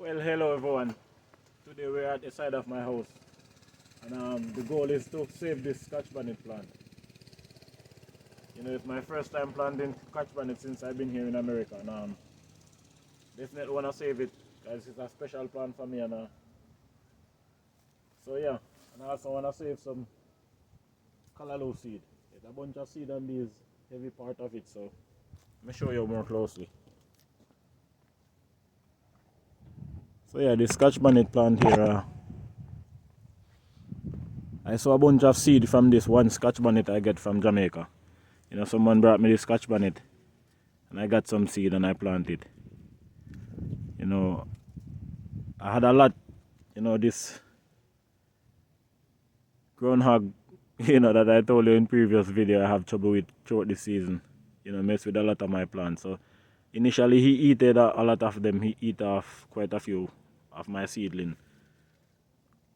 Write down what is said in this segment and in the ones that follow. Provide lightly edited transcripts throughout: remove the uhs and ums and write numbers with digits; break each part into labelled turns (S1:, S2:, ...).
S1: Well, hello everyone. Today we're at the side of my house, and the goal is to save this Scotch bonnet plant. You know, it's my first time planting Scotch bonnet since I've been here in America, and definitely want to save it because it's a special plant for me. And so yeah, and I also want to save some Callaloo seed. There's a bunch of seed on these heavy part of it, so let me show you more closely. So yeah, this Scotch bonnet plant here. I saw a bunch of seed from this one Scotch bonnet I get from Jamaica. You know, someone brought me this Scotch bonnet and I got some seed and I planted. You know, I had a lot, you know, this groundhog, you know, that I told you in previous video I have trouble with throughout the season. You know, mess with a lot of my plants. So initially he eated a lot of them. He eat off quite a few of my seedling.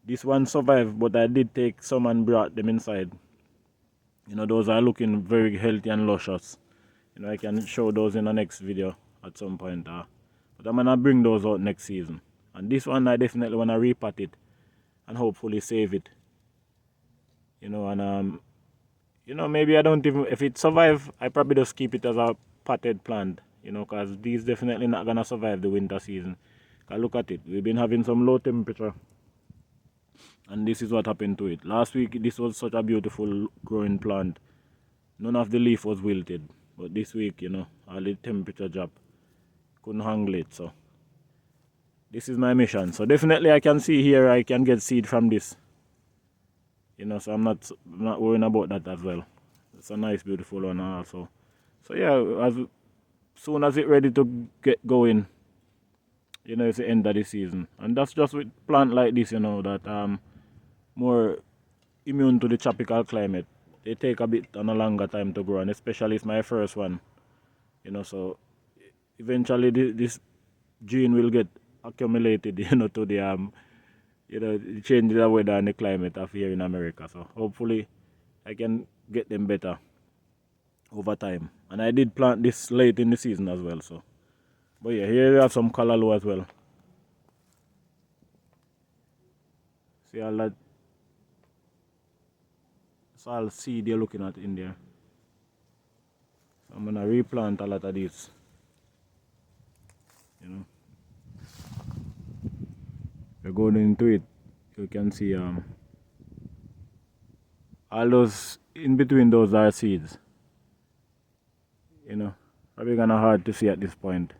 S1: This one survived, but I did take some and brought them inside. You know, those are looking very healthy and luscious. You know, I can show those in the next video at some point. But I'm gonna bring those out next season. And this one I definitely wanna repot it and hopefully save it. You know, and you know, maybe I don't even, if it survive, I probably just keep it as a potted plant. You know, cause these definitely not gonna survive the winter season. Cause look at it, we've been having some low temperature. And this is what happened to it. Last week this was such a beautiful growing plant. None of the leaf was wilted. But this week, you know, all the temperature drop. Couldn't handle it, so this is my mission. So definitely I can see here I can get seed from this. You know, so I'm not worrying about that as well. It's a nice beautiful one also. So yeah, as soon as it's ready to get going, you know, it's the end of the season. And that's just with plant like this, you know, that more immune to the tropical climate. They take a bit on a longer time to grow, and especially it's my first one. You know, so eventually this gene will get accumulated, you know, to the you know, change the weather and the climate of here in America. So hopefully I can get them better over time. And I did plant this late in the season as well. So, but yeah, here we have some Callaloo as well. See all that. It's all seed you're looking at in there. So I'm gonna replant a lot of these. You know, you're going into it, you can see all those in between those are seeds. You know, probably kinda hard to see at this point.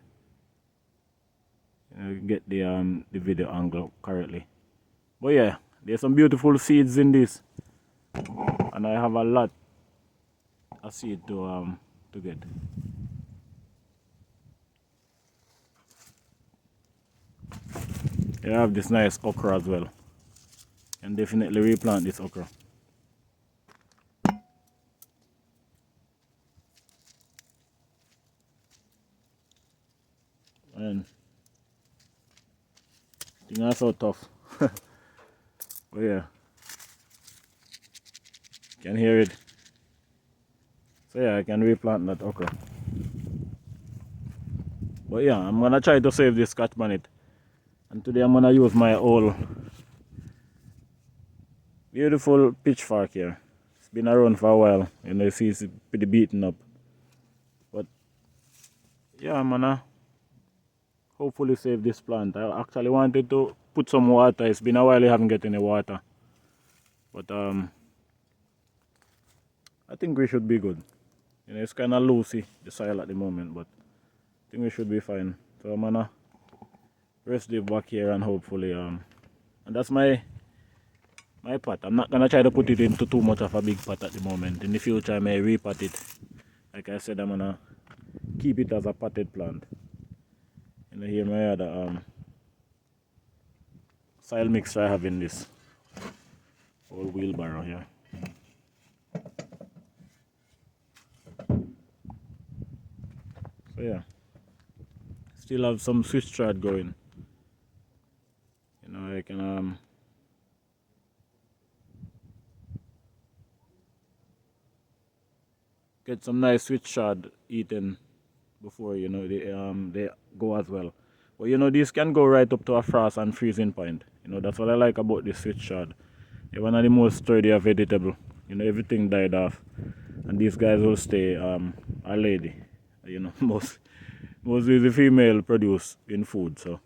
S1: You know, get the video angle correctly. But yeah, there's some beautiful seeds in this. And I have a lot of seed to get. I have this nice okra as well. And definitely replant this okra. And things are so tough. But yeah, can hear it. So yeah, I can replant that okra. But yeah, I'm gonna try to save this Scotch bonnet. And today I'm gonna use my old beautiful pitchfork here. It's been around for a while. You know, you see it's pretty beaten up. But yeah, I'm gonna hopefully save this plant. I actually wanted to put some water. It's been a while I haven't get any water. But I think we should be good. You know, it's kinda loosey, the soil at the moment, but I think we should be fine. So I'm gonna rest the back here and hopefully and that's my pot. I'm not gonna try to put it into too much of a big pot at the moment. In the future I may repot it. Like I said, I'm gonna keep it as a potted plant. You know, here my other soil mixture I have in this old wheelbarrow here. So yeah, still have some Swiss chard going. You know, I can get some nice Swiss chard eaten before, you know, they go as well. But you know, these can go right up to a frost and freezing point. You know, that's what I like about this switch shard. They're one of the most sturdy of vegetable. You know, everything died off. And these guys will stay a lady. You know, mostly the female produce in food, so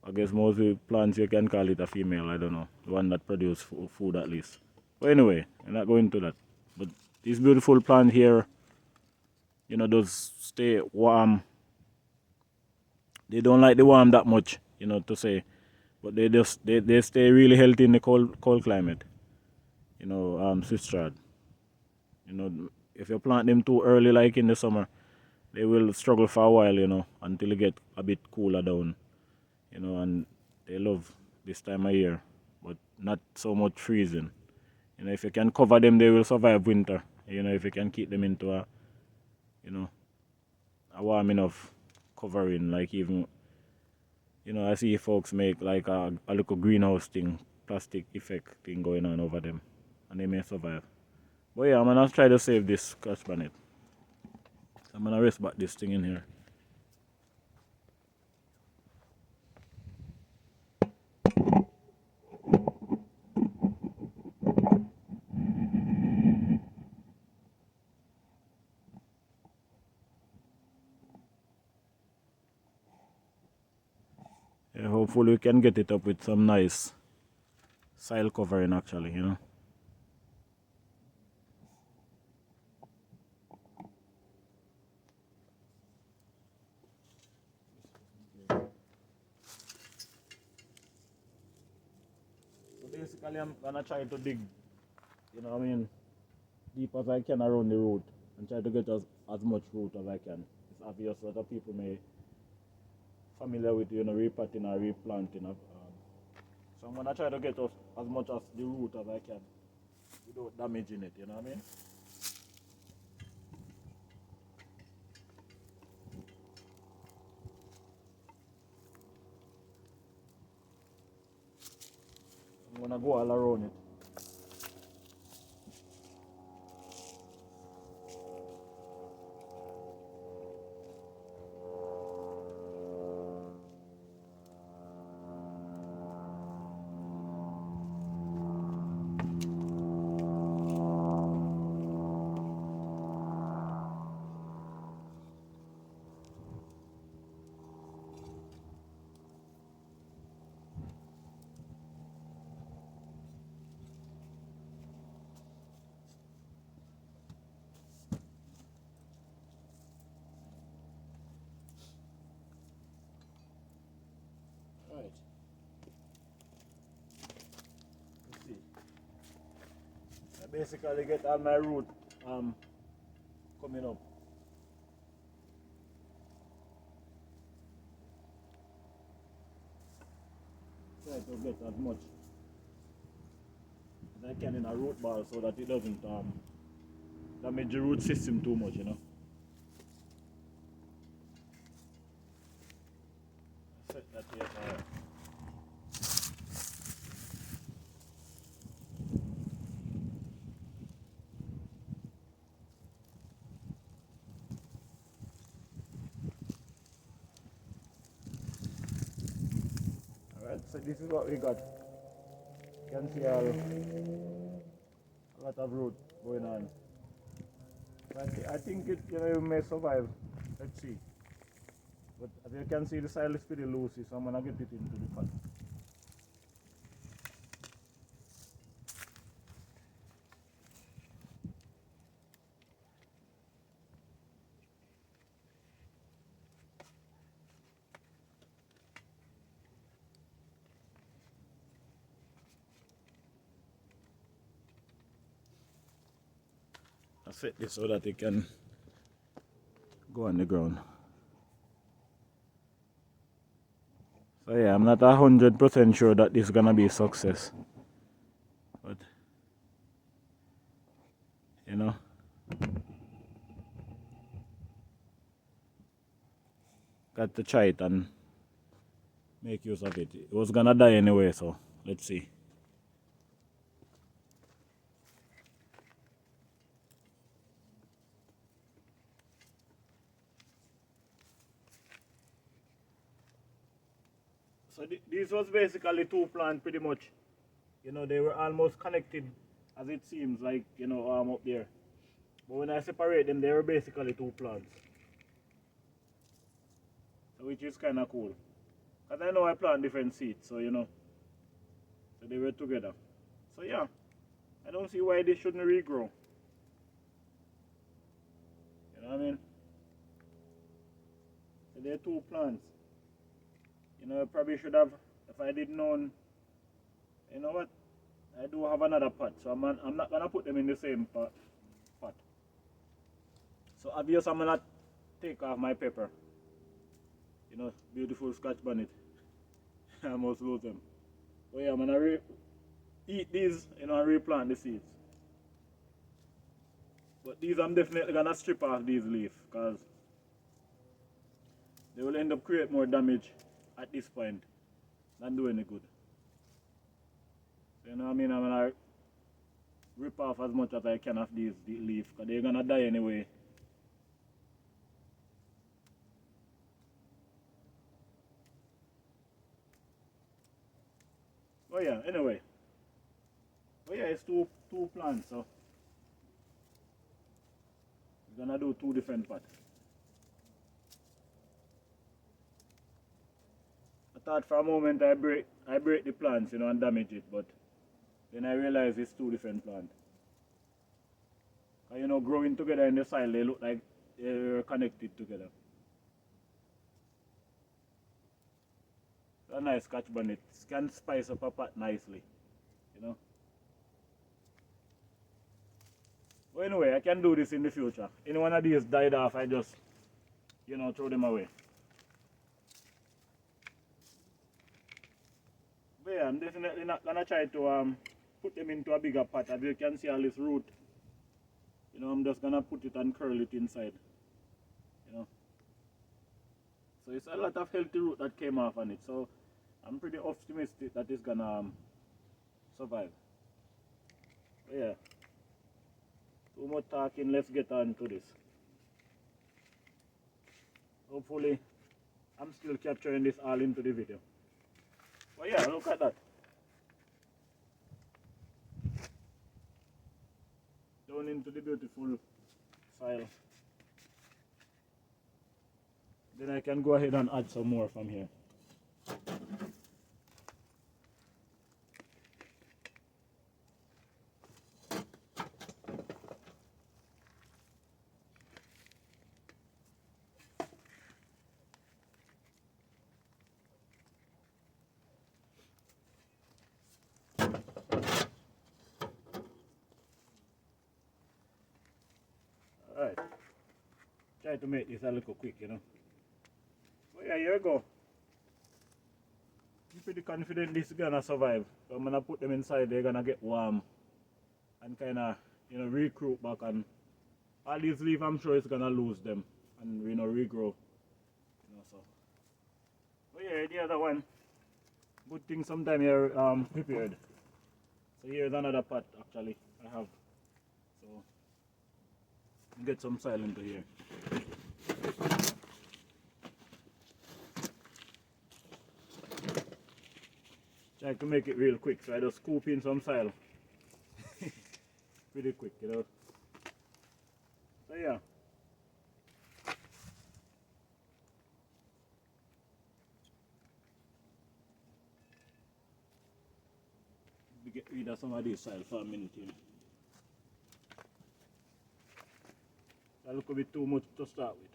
S1: I guess mostly plants you can call it a female, I don't know. The one that produce food at least. But anyway, I'm not going into that. But this beautiful plant here, you know, does stay warm. They don't like the warm that much, you know, to say. But they stay really healthy in the cold climate. You know, Swiss. You know, if you plant them too early like in the summer, they will struggle for a while, you know, until it get a bit cooler down. You know, and they love this time of year, but not so much freezing. You know, if you can cover them, they will survive winter. You know, if you can keep them into a, you know, a warm enough covering, like even, you know, I see folks make like a little greenhouse thing, plastic effect thing going on over them, and they may survive. But yeah, I'm gonna try to save this Scotch bonnet. So I'm gonna rest back this thing in here. Yeah, hopefully we can get it up with some nice soil covering actually, you know. So basically I'm gonna try to dig, you know what I mean, deep as I can around the root and try to get as much root as I can. It's obvious that the people may familiar with, you know, repotting or replanting. So I'm gonna try to get as much as the root as I can without damaging it, you know what I mean? I'm gonna go all around it. Right. Let's see. I basically get all my root coming up. Try to get as much as I can in a root ball so that it doesn't damage the root system too much, you know. Set that here for alright, so this is what we got. You can see a lot of root going on. I think it, you know, may survive. Let's see. But as you can see, the soil is pretty loosey, so I'm gonna get it into the pot. I set this so that it can go on the ground. So yeah, I'm not 100% sure that this is gonna be a success, but you know, got to try it and make use of it. It was gonna die anyway, so let's see. So these was basically two plants pretty much. You know, they were almost connected as it seems like, you know, up there. But when I separate them, they were basically two plants. So which is kind of cool. Because I know I plant different seeds, so you know. So they were together. So yeah, I don't see why they shouldn't regrow. You know what I mean? So they're two plants. You know, I probably should have, if I did known, you know what? I do have another pot, so I'm not going to put them in the same pot. So obviously I'm going to take off my pepper. You know, beautiful Scotch bonnet. I almost lose them. But yeah, I'm going to eat these, you know, and replant the seeds. But these I'm definitely going to strip off these leaves, because they will end up creating more damage at this point than do any good. So, you know what I mean? I'm going to rip off as much as I can of these leaves, because they're going to die anyway. Oh yeah, anyway. Oh yeah, it's two plants, so we're gonna do two different pots. I thought for a moment I break the plants, you know, and damage it, but then I realized it's two different plants. And, you know, growing together in the soil, they look like they're connected together. It's a nice Scotch bonnet. It can spice up a pot nicely, you know. But anyway, I can do this in the future. Any one of these died off, I just, you know, throw them away. But yeah, I'm definitely not gonna try to put them into a bigger pot. As you can see all this root, you know, I'm just gonna put it and curl it inside, you know. So it's a lot of healthy root that came off on it, so I'm pretty optimistic that it's gonna survive. But yeah, too much talking, let's get on to this. Hopefully I'm still capturing this all into the video. But yeah, look at that. Down into the beautiful soil. Then I can go ahead and add some more from here. Alright. Try to make this a little quick, you know. But yeah, here we go. I'm pretty confident this is gonna survive. So I'm gonna put them inside, they're gonna get warm and kinda, you know, recruit back, and all these leaves I'm sure it's gonna lose them and, you know, regrow. You know, so. But yeah, the other one. Good thing sometime you're prepared. So here's another pot actually I have. So get some soil into here. Try to make it real quick, so I just scoop in some soil. Pretty quick, you know. So yeah. We get rid of some of this soil for a minute here. That look a bit too much to start with.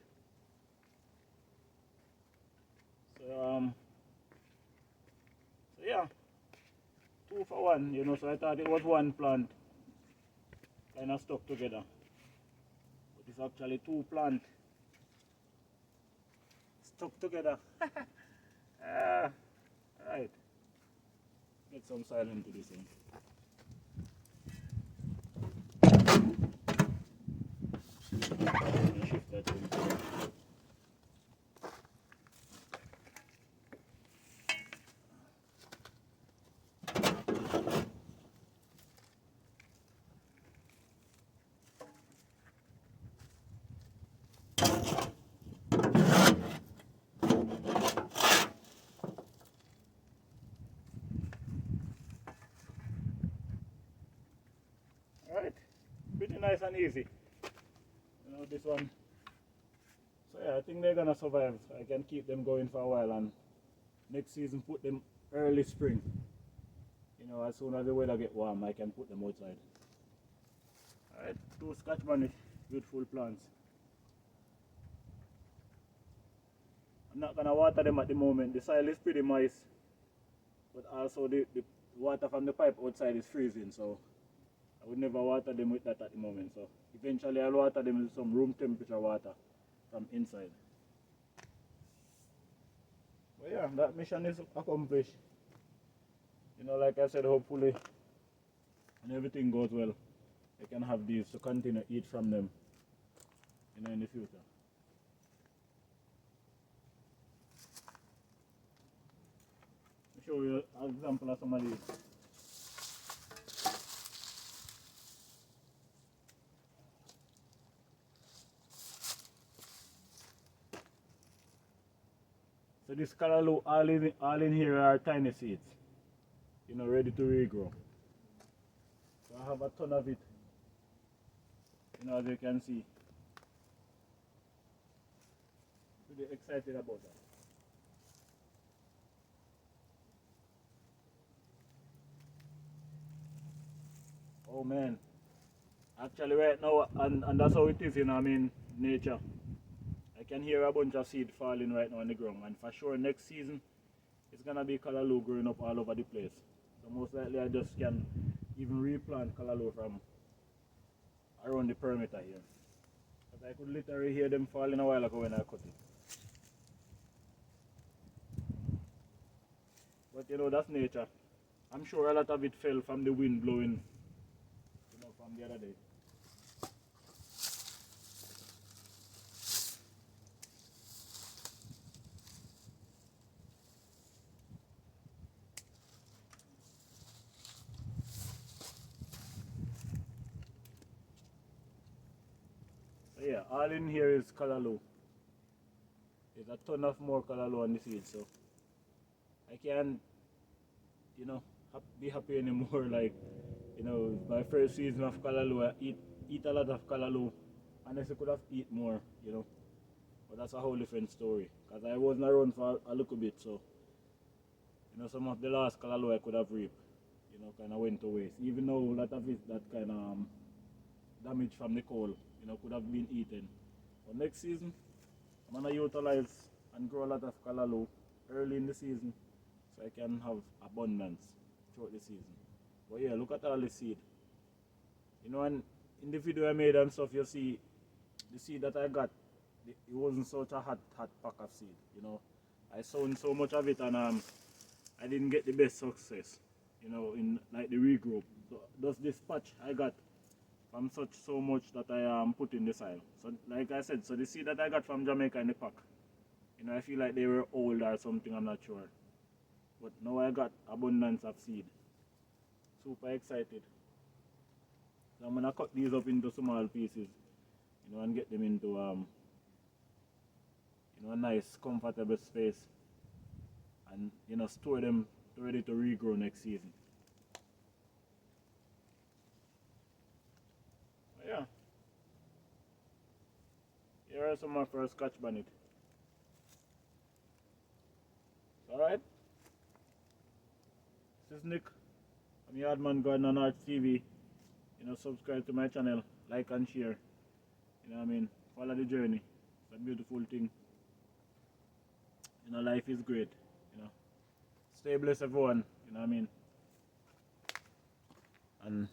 S1: So yeah, 2 for 1, you know. So I thought it was one plant kind of stuck together, but it's actually 2 plants stuck together. Right, get some soil into this thing. Shift that in. nice and easy. You know, this one. So yeah, I think they're gonna survive. I can keep them going for a while, and next season put them early spring. You know, as soon as the weather get warm, I can put them outside. Alright, 2 Scotch Bonnet, beautiful plants. I'm not gonna water them at the moment. The soil is pretty moist, but also the water from the pipe outside is freezing, so I would never water them with that at the moment. So eventually I'll water them with some room temperature water from inside. But yeah, that mission is accomplished. You know, like I said, hopefully, and everything goes well, I can have these to continue to eat from them, you know, in the future. I'll show you an example of some of these. So this callaloo, all in here are tiny seeds, you know, ready to regrow. So I have a ton of it, you know, as you can see. Pretty excited about that. Oh man, actually right now, and that's how it is, you know, I mean, nature. I can hear a bunch of seed falling right now on the ground, and for sure next season it's gonna be callaloo growing up all over the place. So most likely I just can even replant callaloo from around the perimeter here. But I could literally hear them falling a while ago when I cut it. But you know, that's nature. I'm sure a lot of it fell from the wind blowing, you know, from the other day. So yeah, all in here is callaloo. There's a ton of more callaloo on the seed, so I can't, you know, be happy anymore. Like, you know, my first season of callaloo, I eat a lot of callaloo. Honestly, could have eat more, you know. But that's a whole different story. Because I wasn't around for a little bit, so, you know, some of the last callaloo I could have reaped, you know, kind of went to waste. Even though a lot of it, that kind of damage from the cold, you know, could have been eaten. But next season, I'm going to utilize and grow a lot of callaloo early in the season, so I can have abundance throughout the season. But yeah, look at all the seed. You know, and in the video I made and stuff, you see the seed that I got, it wasn't such a hot pack of seed. You know, I sown so much of it, and I didn't get the best success, you know, in like the regrowth. So just this patch I got from so much that I put in the soil. So like I said, so the seed that I got from Jamaica in the pack, you know, I feel like they were old or something, I'm not sure. But now I got abundance of seed. Super excited. So I'm gonna cut these up into small pieces, you know, and get them into you know, a nice comfortable space, and you know, store them ready to regrow next season. But yeah, here are some of our Scotch Bonnet. Alright, this is Nick. I'm Yardman Garden on artstv. You know, subscribe to my channel, like and share. You know what I mean? Follow the journey. It's a beautiful thing. You know, life is great. You know, stay blessed, everyone. You know what I mean? And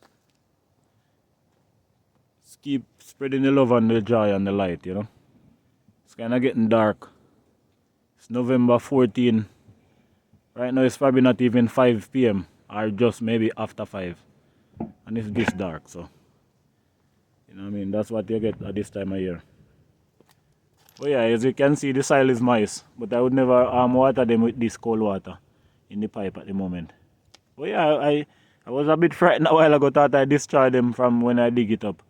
S1: keep spreading the love and the joy and the light. You know, it's kind of getting dark. It's November 14. Right now, it's probably not even 5 p.m. or just maybe after 5, and it's this dark. So, you know what I mean? That's what you get at this time of year. But yeah, as you can see, the soil is moist, but I would never water them with this cold water in the pipe at the moment. But yeah, I was a bit frightened a while ago, thought I destroyed them from when I dig it up.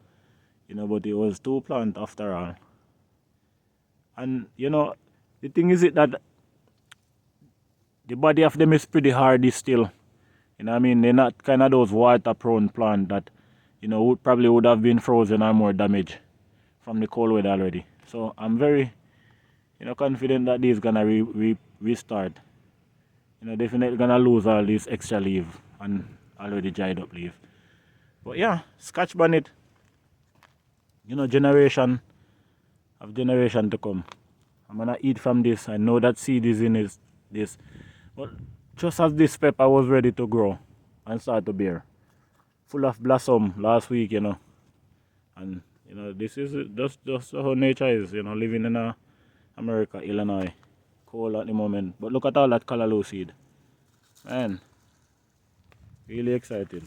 S1: You know, but it was 2 plants after all. And you know, the thing is that the body of them is pretty hardy still. You know what I mean? They're not kind of those water prone plant that, you know, probably would have been frozen or more damaged from the cold weather already. So I'm very, you know, confident that these gonna restart. You know, definitely gonna lose all this extra leaf and already dried up leaf. But yeah, Scotch bonnet, you know, generation to come. I'm gonna eat from this. I know that seed is in this. But just as this pepper was ready to grow and start to bear, full of blossom last week, you know. And you know, this is just how nature is, you know, living in America, Illinois. Cold at the moment. But look at all that callaloo seed. Man, really excited.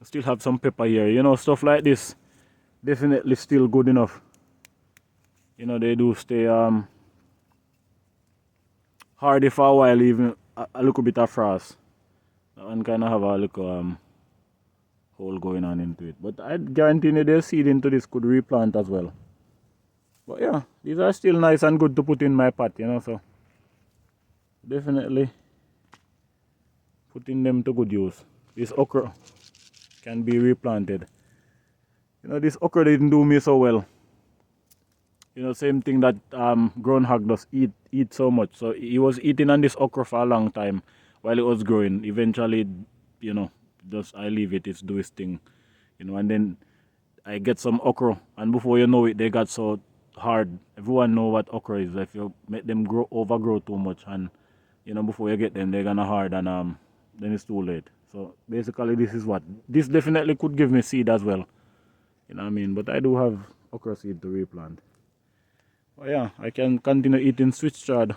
S1: I still have some pepper here. You know, stuff like this definitely still good enough. You know, they do stay hardy for a while, even a little bit of frost. That one kind of have a little hole going on into it. But I guarantee you the seed into this could replant as well. But yeah, these are still nice and good to put in my pot, you know, so definitely putting them to good use. This okra can be replanted. You know, this okra didn't do me so well. You know, same thing that groundhog does, eat so much. So he was eating on this okra for a long time while it was growing. Eventually, you know, just I leave it, it's do its thing. You know, and then I get some okra, and before you know it, they got so hard. Everyone know what okra is. If you make them overgrow too much, and you know, before you get them, they're gonna hard, and then it's too late. So basically, this definitely could give me seed as well. You know what I mean? But I do have okra seed to replant. But yeah, I can continue eating switch chard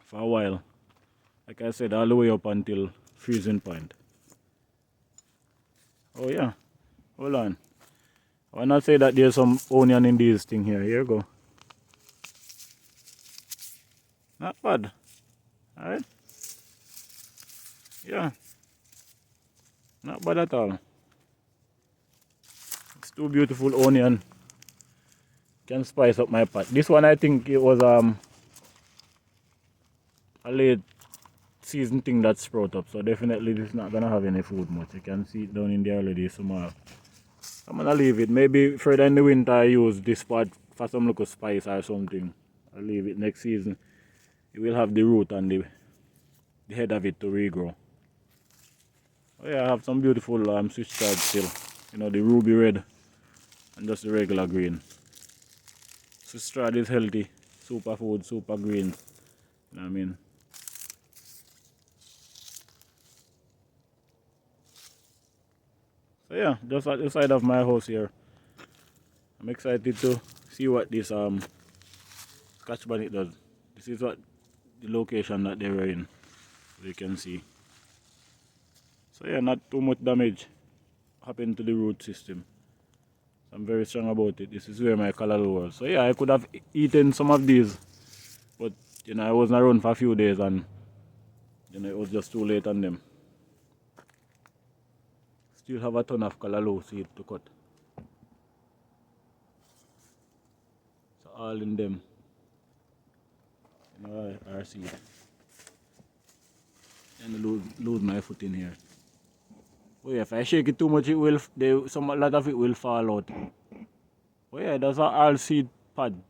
S1: for a while. Like I said, all the way up until freezing point. Oh yeah, hold on. I wanna say that there's some onion in this thing here. Here you go. Not bad. Alright? Yeah. Not bad at all. It's too beautiful onion. Can spice up my pot. This one I think it was a late season thing that sprout up. So definitely this is not gonna have any food much. You can see it down in there already small. I'm gonna leave it. Maybe further in the winter I use this pot for some little spice or something. I'll leave it next season. It will have the root and the head of it to regrow. Oh yeah, I have some beautiful switch chard still. You know, the ruby red and just the regular green. Switch chard is healthy, super food, super green. You know what I mean? So yeah, just at the side of my house here. I'm excited to see what this Scotch bonnet does. This is what the location that they were in, as you can see. So yeah, not too much damage happened to the root system. So I'm very strong about it. This is where my callaloo was. So yeah, I could have eaten some of these, but you know, I wasn't around for a few days and you know, it was just too late on them. Still have a ton of callaloo seed to cut. So all in them. You know, our seed. And lose my foot in here. Oh yeah, if I shake it too much, it will. A lot of it will fall out. Oh yeah, there's a all seed pod.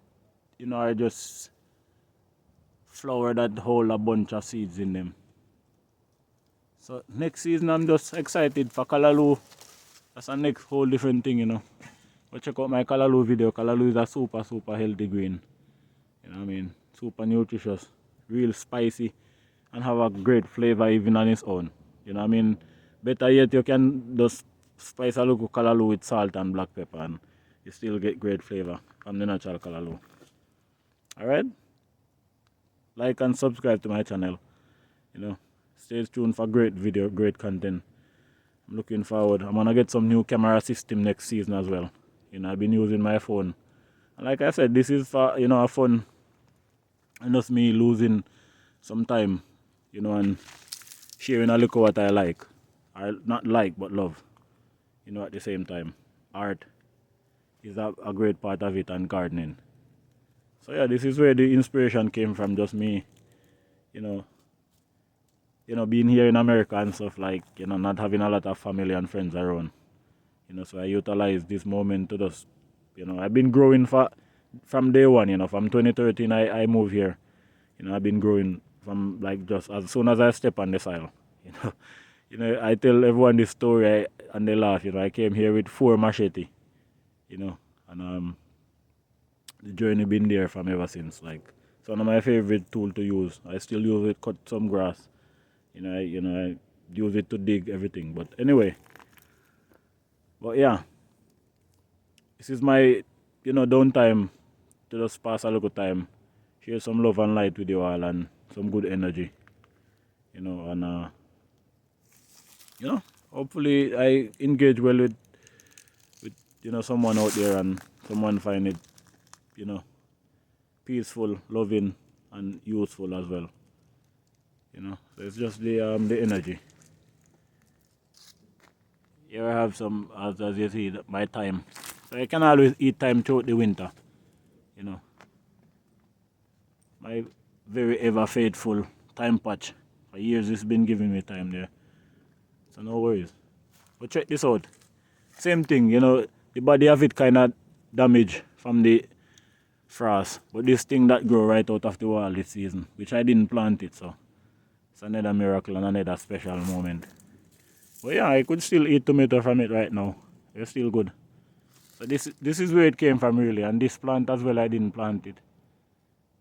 S1: You know, I just flower that whole a bunch of seeds in them. So next season, I'm just excited for callaloo. That's a next whole different thing, you know. But check out my callaloo video. Callaloo is a super healthy green. You know what I mean? Super nutritious, real spicy, and have a great flavor even on its own. You know what I mean? Better yet, you can just spice a little callaloo with salt and black pepper and you still get great flavor from the natural callaloo. Alright? Like and subscribe to my channel. You know, stay tuned for great video, great content. I'm looking forward. I'm gonna get some new camera system next season as well. You know, I've been using my phone. And like I said, this is for, you know, a fun and just me losing some time, you know, and sharing a little what I like. I not like but love. You know, at the same time. Art is a great part of it, and gardening. So yeah, this is where the inspiration came from, just me, you know, being here in America and stuff, like, you know, not having a lot of family and friends around. You know, so I utilize this moment to just, you know, I've been growing from day one, you know, from 2013 I moved here. You know, I've been growing from like just as soon as I step on the soil. You know, you know, I tell everyone this story and they laugh. You know, I came here with 4 machete. You know, and the journey been there from ever since. Like it's one of my favorite tool to use. I still use it cut some grass. I use it to dig everything. But anyway, but yeah, this is my downtime to just pass a little time, share some love and light with you all and some good energy. And hopefully I engage well with someone out there and someone find it peaceful, loving, and useful as well. So it's just the energy. Here I have some, as you see, my thyme. So I can always eat thyme throughout the winter. My very ever faithful thyme patch. For years it's been giving me time there. So no worries. But check this out. Same thing, the body of it kind of damaged from the frost. But this thing that grow right out of the wall this season, which I didn't plant it, so it's another miracle and another special moment. But yeah, I could still eat tomato from it right now. It's still good. So this is where it came from really, and this plant as well I didn't plant it.